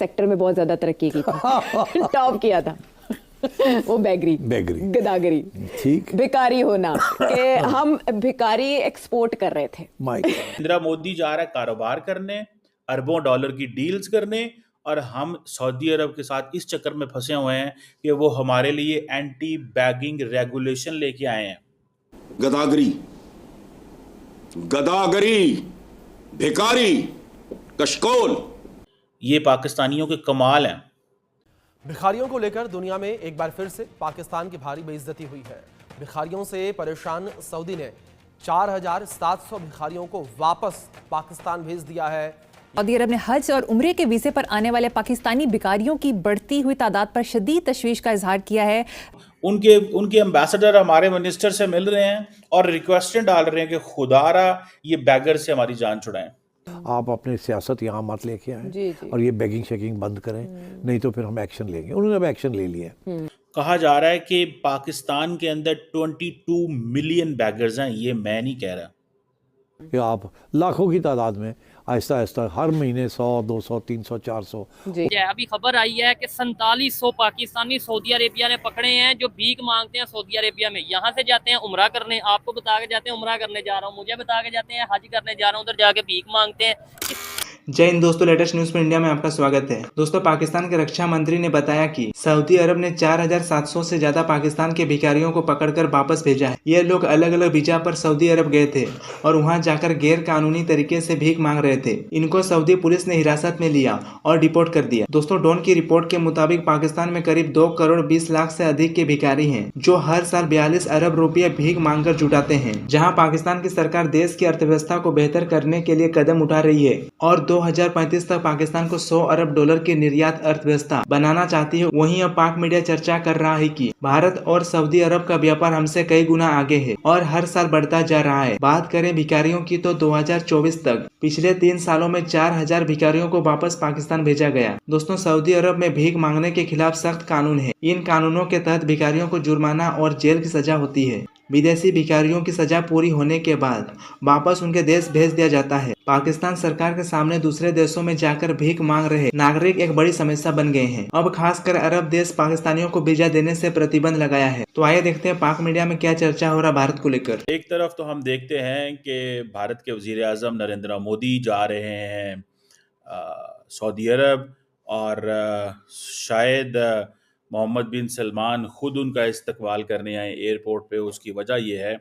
Sector में बहुत ज्यादा तरक्की की थी, टॉप किया था वो बेगरी गदागरी, ठीक, भिकारी होना, कि हम भिकारी एक्सपोर्ट कर रहे थे। नरेंद्र मोदी जा रहा है कारोबार करने, अरबों डॉलर की डील्स करने, और हम सऊदी अरब के साथ इस चक्कर में फंसे हुए हैं कि वो हमारे लिए एंटी बैगिंग रेगुलेशन लेके आए हैं। गदागरी, गदागरी, भिकारी, कशकोल, ये पाकिस्तानियों के कमाल हैं। भिखारियों को लेकर दुनिया में एक बार फिर से पाकिस्तान की भारी बेइज्जती हुई है। भिखारियों से परेशान सऊदी ने 4,700 भिखारियों को वापस पाकिस्तान भेज दिया है। सऊदी अरब ने हज और उम्रे के वीजे पर आने वाले पाकिस्तानी भिखारियों की बढ़ती हुई तादाद पर शदीद तशवीश का इजहार किया है। उनके एम्बेसडर हमारे मिनिस्टर से मिल रहे हैं और रिक्वेस्टें डाल रहे हैं कि खुदारा ये बैगर से हमारी जान छुड़ाएं। आप अपनी सियासत यहाँ मत लेके आए और ये बैगिंग शेकिंग बंद करें, नहीं तो फिर हम एक्शन लेंगे। उन्होंने अब एक्शन ले लिया। कहा जा रहा है कि पाकिस्तान के अंदर 22 मिलियन बैगर्स हैं। ये मैं नहीं कह रहा, कि आप लाखों की तादाद में आहिस्ता आहिस्ता हर महीने 100, 200, 300, 400। अभी खबर आई है कि 4700 पाकिस्तानी सऊदी अरेबिया ने पकड़े हैं जो भीख मांगते हैं सऊदी अरेबिया में। यहाँ से जाते हैं उम्रा करने, आपको बता के जाते हैं उम्रा करने जा रहा हूँ, मुझे बता के जाते हैं हज करने जा रहा हूँ, उधर जाके भीख मांगते हैं। जय हिंद दोस्तों, लेटेस्ट न्यूज पर इंडिया में आपका स्वागत है। दोस्तों, पाकिस्तान के रक्षा मंत्री ने बताया कि सऊदी अरब ने 4,700 से ज्यादा पाकिस्तान के भिखारियों को पकड़कर वापस भेजा है। ये लोग अलग अलग वीजा पर सऊदी अरब गए थे और वहां जाकर गैर कानूनी तरीके से भीख मांग रहे थे। इनको सऊदी पुलिस ने हिरासत में लिया और डिपोर्ट कर दिया। दोस्तों, डॉन की रिपोर्ट के मुताबिक पाकिस्तान में करीब 2 करोड़ 20 लाख से अधिक के भिखारी हैं, जो हर साल 42 अरब रुपये भीख मांग कर जुटाते हैं। जहाँ पाकिस्तान की सरकार देश की अर्थव्यवस्था को बेहतर करने के लिए कदम उठा रही है और 2035 तक पाकिस्तान को 100 अरब डॉलर की निर्यात अर्थव्यवस्था बनाना चाहती है। वहीं अब पाक मीडिया चर्चा कर रहा है कि भारत और सऊदी अरब का व्यापार हमसे कई गुना आगे है और हर साल बढ़ता जा रहा है। बात करें भिखारियों की तो 2024 तक पिछले 3 सालों में 4,000 भिखारियों को वापस पाकिस्तान भेजा गया। दोस्तों, सऊदी अरब में भीख मांगने के खिलाफ सख्त कानून है। इन कानूनों के तहत भिखारियों को जुर्माना और जेल की सजा होती है। विदेशी भिखारियों की सजा पूरी होने के बाद वापस उनके देश भेज दिया जाता है। पाकिस्तान सरकार के सामने दूसरे देशों में जाकर भीख मांग रहे नागरिक एक बड़ी समस्या बन गए हैं। अब खासकर अरब देश पाकिस्तानियों को वीजा देने से प्रतिबंध लगाया है। तो आइए देखते हैं पाक मीडिया में क्या चर्चा हो रहा भारत को लेकर। एक तरफ तो हम देखते हैं कि भारत के वजीर आजम नरेंद्र मोदी जा रहे हैं सऊदी अरब और शायद मोहम्मद बिन सलमान खुद उनका इस्तकबाल करने आए एयरपोर्ट पे। उसकी वजह यह है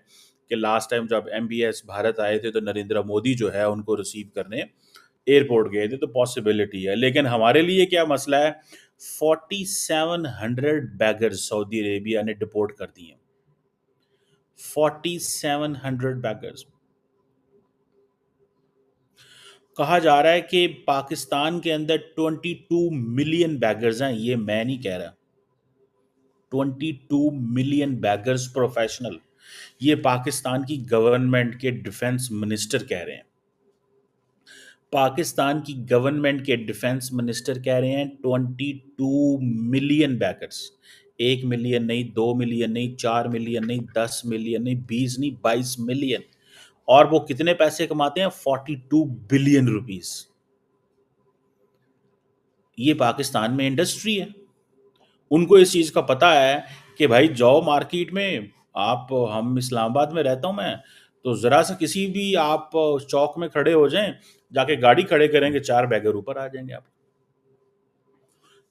कि लास्ट टाइम जब MBS भारत आए थे तो नरेंद्र मोदी जो है उनको रिसीव करने एयरपोर्ट गए थे, तो पॉसिबिलिटी है। लेकिन हमारे लिए क्या मसला है, 4700 बैगर्स सऊदी अरेबिया ने डिपोर्ट कर दिए। 4700 बैगर्स। कहा जा रहा है कि पाकिस्तान के अंदर 22 मिलियन बैगर्स हैं। ये मैं नहीं कह रहा, 22 मिलियन बैगर्स प्रोफेशनल। ये पाकिस्तान की गवर्नमेंट के डिफेंस मिनिस्टर कह रहे हैं। पाकिस्तान की गवर्नमेंट के डिफेंस मिनिस्टर कह रहे हैं 22 मिलियन बैगर्स। 1 मिलियन नहीं, 2 मिलियन नहीं, 4 मिलियन नहीं, 10 मिलियन नहीं, 20 नहीं, 22 मिलियन। और वो कितने पैसे कमाते हैं? 42 बिलियन रुपीस। ये पाकिस्तान में इंडस्ट्री है। उनको इस चीज़ का पता है कि भाई जाओ मार्केट में, आप, हम इस्लामाबाद में रहता हूँ मैं, तो ज़रा सा किसी भी आप चौक में खड़े हो जाएं, जाके गाड़ी खड़े करेंगे, 4 बैगर ऊपर आ जाएंगे। आप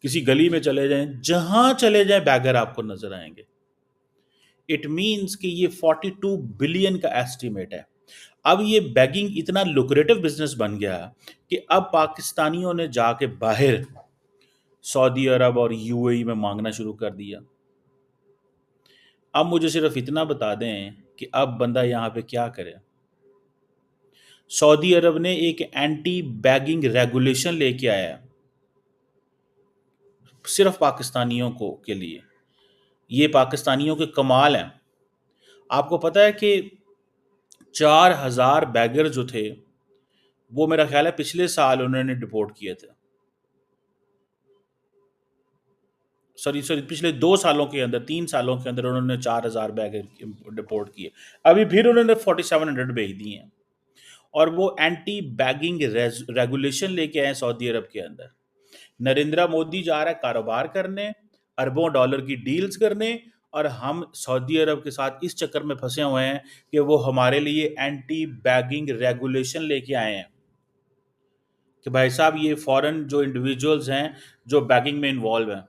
किसी गली में चले जाएं, जहां चले जाएं बैगर आपको नजर आएंगे। इट मीन्स कि ये 42 बिलियन का एस्टिमेट है। अब ये बैगिंग इतना लुक्रेटिव बिजनेस बन गया कि अब पाकिस्तानियों ने जाके बाहर सऊदी अरब और UAE में मांगना शुरू कर दिया। अब मुझे सिर्फ इतना बता दें कि अब बंदा यहाँ पे क्या करे। सऊदी अरब ने एक एंटी बैगिंग रेगुलेशन लेके आया सिर्फ पाकिस्तानियों को के लिए। ये पाकिस्तानियों के कमाल हैं। आपको पता है कि 4,000 बैगर जो थे वो मेरा ख्याल है पिछले साल उन्होंने डिपोर्ट किए थे। सॉरी पिछले 2 सालों के अंदर, 3 सालों के अंदर उन्होंने 4,000 बैगर डिपोर्ट किए। अभी फिर उन्होंने 4700 भेज दिए हैं। और वो एंटी बैगिंग रेगुलेशन लेके आए सऊदी अरब के अंदर नरेंद्र मोदी जा रहा है कारोबार करने, अरबों डॉलर की डील्स करने, और हम सऊदी अरब के साथ इस चक्कर में फंसे हुए हैं कि वो हमारे लिए एंटी बैगिंग रेगुलेशन लेके आए हैं कि भाई साहब ये फॉरेन जो इंडिविजुअल्स हैं जो बैगिंग में इन्वॉल्व हैं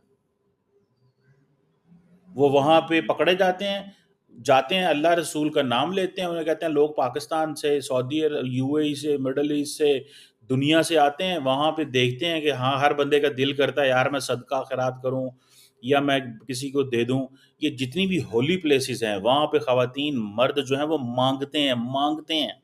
वो वहाँ पे पकड़े जाते हैं, अल्लाह रसूल का नाम लेते हैं, उन्हें कहते हैं लोग पाकिस्तान से, सऊदी अरब, यूएई से, मिडल ईस्ट से, दुनिया से आते हैं, वहाँ पे देखते हैं कि हाँ हर बंदे का दिल करता है यार मैं सदका खैरात करूँ या मैं किसी को दे दूँ। ये जितनी भी होली प्लेसेस हैं वहाँ पे ख़वातीन मर्द जो हैं वो मांगते हैं।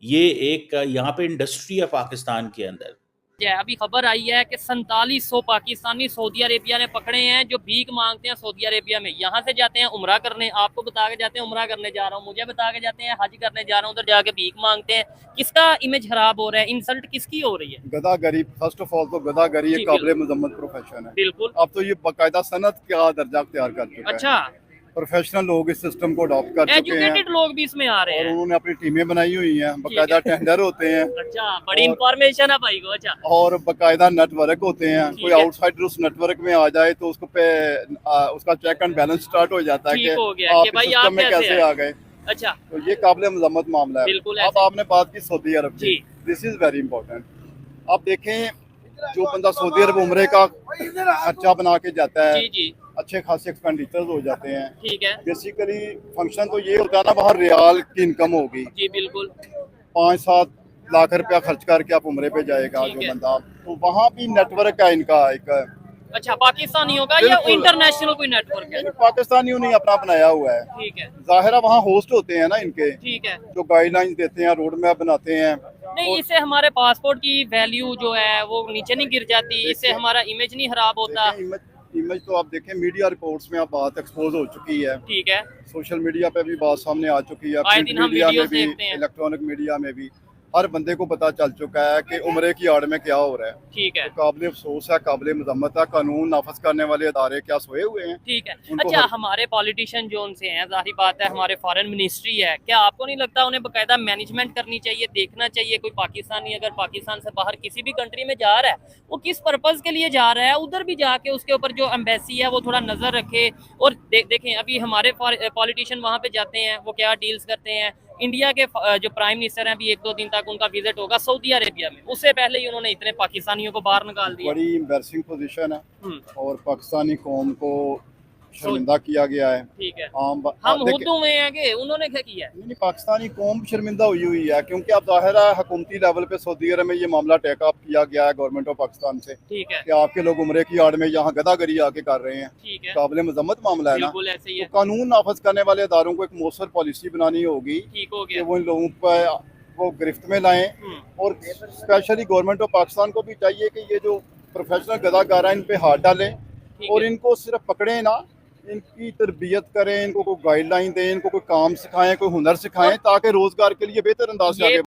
ये एक यहाँ पे इंडस्ट्री है पाकिस्तान के अंदर। अभी खबर आई है कि 4700 पाकिस्तानी सऊदी अरेबिया ने पकड़े हैं जो भीख मांगते हैं सऊदी अरेबिया में। यहाँ से जाते हैं उम्रा करने, आपको बता के जाते हैं उम्रा करने जा रहा हूँ, मुझे बता के जाते हैं हज करने जा रहा हूँ, उधर जाके भीख मांगते हैं। किसका इमेज खराब हो रहा है, इंसल्ट किसकी हो रही है? गदागरी, फर्स्ट ऑफ ऑल तो गदागरी एक काबिल मजम्मत प्रोफेशन है। बिल्कुल। अब तो ये बाकायदा सनत का दर्जा अख्तियार कर चुका है। अच्छा, प्रोफेशनल लोग इस सिस्टम को अडॉप्ट कर चुके हैं, एजुकेटेड लोग भी इसमें आ रहे हैं, उन्होंने अपनी टीमें बनाई हुई हैं, बाकायदा टेंडर होते हैं। अच्छा, बड़ी इंफॉर्मेशन है भाई को। अच्छा, और बाकायदा नेटवर्क होते हैं, कोई आउटसाइडर उस नेटवर्क में आ जाए तो उसको पे उसका चेक एंड बैलेंस स्टार्ट हो जाता है कि आप इस सिस्टम में कैसे आ गए। अच्छा, तो ये काबिल मजम्मत मामला है। बिल्कुल। अब आपने बात की सऊदी अरब की, दिस इज वेरी इंपॉर्टेंट। आप देखें जो बंदा सऊदी अरब उम्रे का खर्चा बना के जाता है, अच्छे खासे एक्सपेंडिचर्स हो जाते हैं। ठीक है। बेसिकली फंक्शन तो ये होता है ना, बाहर रियाल की इनकम होगी। जी बिल्कुल। 5-7 लाख रुपया खर्च करके आप उम्रे पे जाएगा जो बंदा, तो वहाँ भी नेटवर्क है इनका एक। अच्छा, पाकिस्तानियों का या इंटरनेशनल कोई नेटवर्क है? पाकिस्तानियों ने अपना बनाया हुआ है। ठीक है। जाहिर है वहाँ होस्ट होते हैं ना इनके, ठीक है, जो गाइडलाइंस देते हैं, रोड मैप बनाते हैं। नहीं, इससे हमारे पासपोर्ट की वैल्यू जो है वो नीचे नहीं गिर जाती, इससे हमारा इमेज नहीं खराब होता। इमेज तो आप देखें मीडिया रिपोर्ट्स में आप बात एक्सपोज हो चुकी है। ठीक है। सोशल मीडिया पे भी बात सामने आ चुकी है, आए दिन हम वीडियोस देखते हैं, इलेक्ट्रॉनिक मीडिया में भी हर बंदे को पता चल चुका है कि उम्रे की आड़ में क्या हो रहा है। ठीक है। तो काबिल अफसोस है, काबिल मजम्मत है, कानून नाफज करने वाले अदारे क्या सोए हुए हैं। ठीक है। अच्छा, हमारे पॉलिटिशियन जो उनसे हैं, जाहिर बात है हमारे फॉरेन मिनिस्ट्री है, क्या आपको नहीं लगता उन्हें बाकायदा मैनेजमेंट करनी चाहिए, देखना चाहिए कोई पाकिस्तानी अगर पाकिस्तान से बाहर किसी भी कंट्री में जा रहा है वो किस पर्पज के लिए जा रहा है, उधर भी जाके उसके ऊपर जो एम्बेसी है वो थोड़ा नजर रखे। और देखें अभी हमारे पॉलिटिशियन वहाँ पे जाते हैं, वो क्या डील्स करते हैं। इंडिया के जो प्राइम मिनिस्टर हैं, अभी 1-2 दिन तक उनका विजिट होगा सऊदी अरेबिया में, उससे पहले ही उन्होंने इतने पाकिस्तानियों को बाहर निकाल दिया। बड़ी एम्बैरसिंग पोजीशन है और पाकिस्तानी कौम को शर्मिंदा किया गया है। ठीक है। हम हुद्दू में हैं कि उन्होंने क्या किया है? नहीं, पाकिस्तानी कौम शर्मिंदा हुई है क्योंकि अब जाहिर है हुकूमती लेवल पे सऊदी अरब में ये मामला टेक अप किया गया है गवर्नमेंट ऑफ पाकिस्तान से। ठीक है। कि आपके लोग उम्रे की आड़ में यहाँ गदागरी आके कर रहे हैं। ठीक है। काबिल मजम्मत मामला है ना। बिल्कुल ऐसे ही है। तो कानून नाफज करने वाले अदारों को एक मौसर पॉलिसी बनानी होगी। ठीक हो कि गया। वो इन लोगों पर वो गिरफ्त में लाएं, और स्पेशली गवर्नमेंट ऑफ पाकिस्तान को भी चाहिए कि ये जो प्रोफेशनल गदागार हैं इन पे हाथ डालें और इनको सिर्फ पकड़े ना, इनकी तरबियत करें, इनको कोई गाइडलाइन दें, इनको कोई काम सिखाएं, कोई हुनर सिखाएं ताकि रोजगार के लिए बेहतर अंदाज से आगे